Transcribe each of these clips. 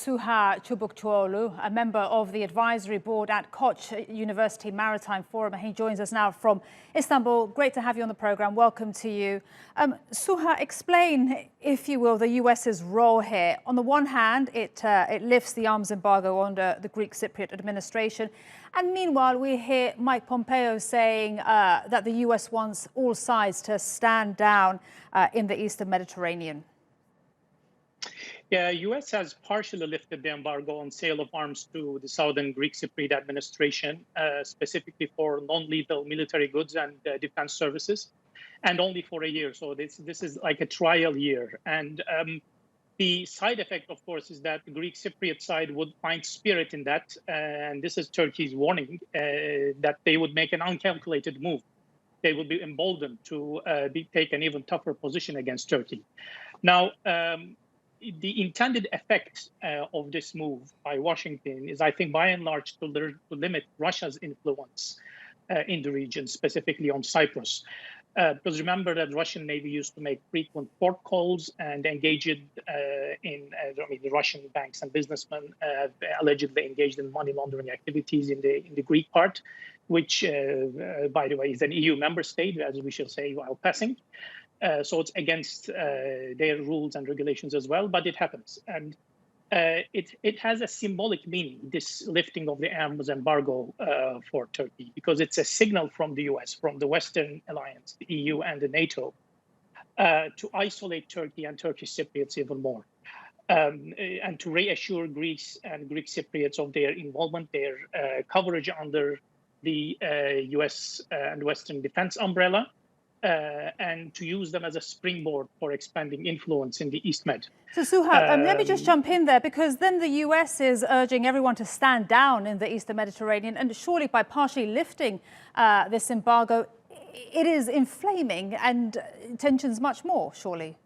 Suha Chubuktuolu, a member of the advisory board at Koç University Maritime Forum. He joins us now from Istanbul. Great to have you on the programme. Welcome to you. Suha, explain, if you will, the US's role here. On the one hand, it lifts the arms embargo under the Greek Cypriot administration. And meanwhile, we hear Mike Pompeo saying that the US wants all sides to stand down in the Eastern Mediterranean. Yeah, U.S. has partially lifted the embargo on sale of arms to the Southern Greek Cypriot administration, specifically for non-lethal military goods and defense services, and only for a year. So this is like a trial year. And the side effect, of course, is that the Greek Cypriot side would find spirit in that. And this is Turkey's warning that they would make an uncalculated move. They would be emboldened to take an even tougher position against Turkey. Now, the intended effect of this move by Washington is, I think, by and large, to limit Russia's influence in the region, specifically on Cyprus. Because remember that Russian Navy used to make frequent port calls and engage in the Russian banks and businessmen allegedly engaged in money laundering activities in the Greek part, which, by the way, is an EU member state, as we shall say while passing. So it's against their rules and regulations as well, but it happens. And it has a symbolic meaning, this lifting of the arms embargo for Turkey, because it's a signal from the US, from the Western alliance, the EU and the NATO, to isolate Turkey and Turkish Cypriots even more, and to reassure Greece and Greek Cypriots of their involvement, their coverage under the US and Western defense umbrella, and to use them as a springboard for expanding influence in the East Med. So, Suha, let me just jump in there, because then the US is urging everyone to stand down in the Eastern Mediterranean, and surely by partially lifting this embargo, it is inflaming and tensions much more, surely.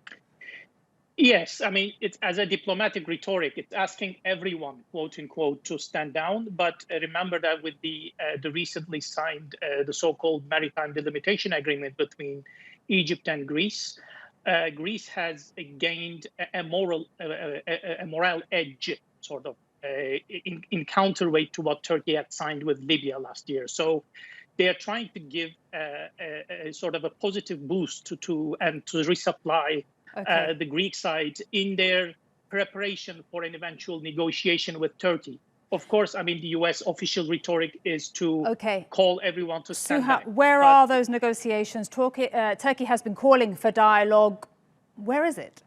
Yes, I mean, it's as a diplomatic rhetoric, it's asking everyone, quote unquote, to stand down. But remember that with the recently signed, the so-called maritime delimitation agreement between Egypt and Greece, Greece has gained a moral edge, sort of, in counterweight to what Turkey had signed with Libya last year. So they are trying to give a sort of a positive boost to resupply the Greek side in their preparation for an eventual negotiation with Turkey. Of course, I mean, the US official rhetoric is to call everyone to stand down. Where are those negotiations? Turkey has been calling for dialogue. Where is it?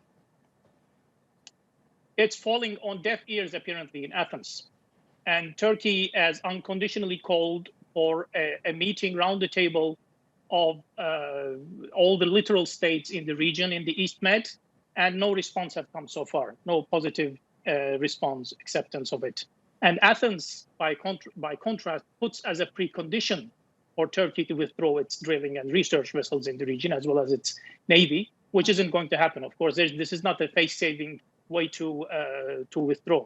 It's falling on deaf ears, apparently, in Athens. And Turkey has unconditionally called for a meeting round the table of all the littoral states in the region, in the East Med, and no response has come so far, no positive response, acceptance of it. And Athens, by contrast, puts as a precondition for Turkey to withdraw its drilling and research vessels in the region, as well as its navy, which isn't going to happen. Of course, this is not a face-saving way to withdraw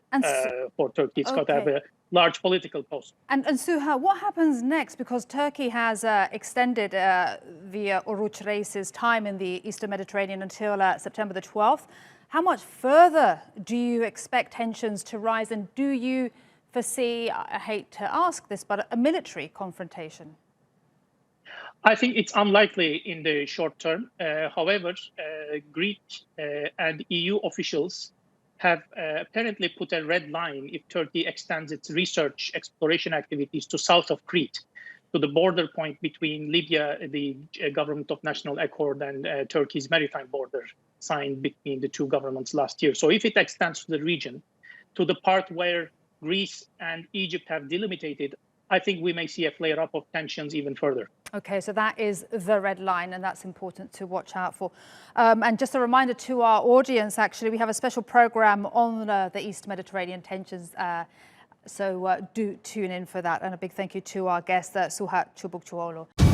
for Turkey. It's got to have a large political cost. And Suha, what happens next? Because Turkey has extended the Oruç Reis's time in the Eastern Mediterranean until September the 12th. How much further do you expect tensions to rise? And do you foresee, I hate to ask this, but a military confrontation? I think it's unlikely in the short term. However, Greek and EU officials have apparently put a red line if Turkey extends its research exploration activities to south of Crete, to the border point between Libya, the Government of National Accord, and Turkey's maritime border signed between the two governments last year. So if it extends to the region, to the part where Greece and Egypt have delimited, I think we may see a flare-up of tensions even further. Okay, so that is the red line, and that's important to watch out for. And just a reminder to our audience, actually, we have a special program on the East Mediterranean tensions, so do tune in for that. And a big thank you to our guest, Suha Chubuktuolu.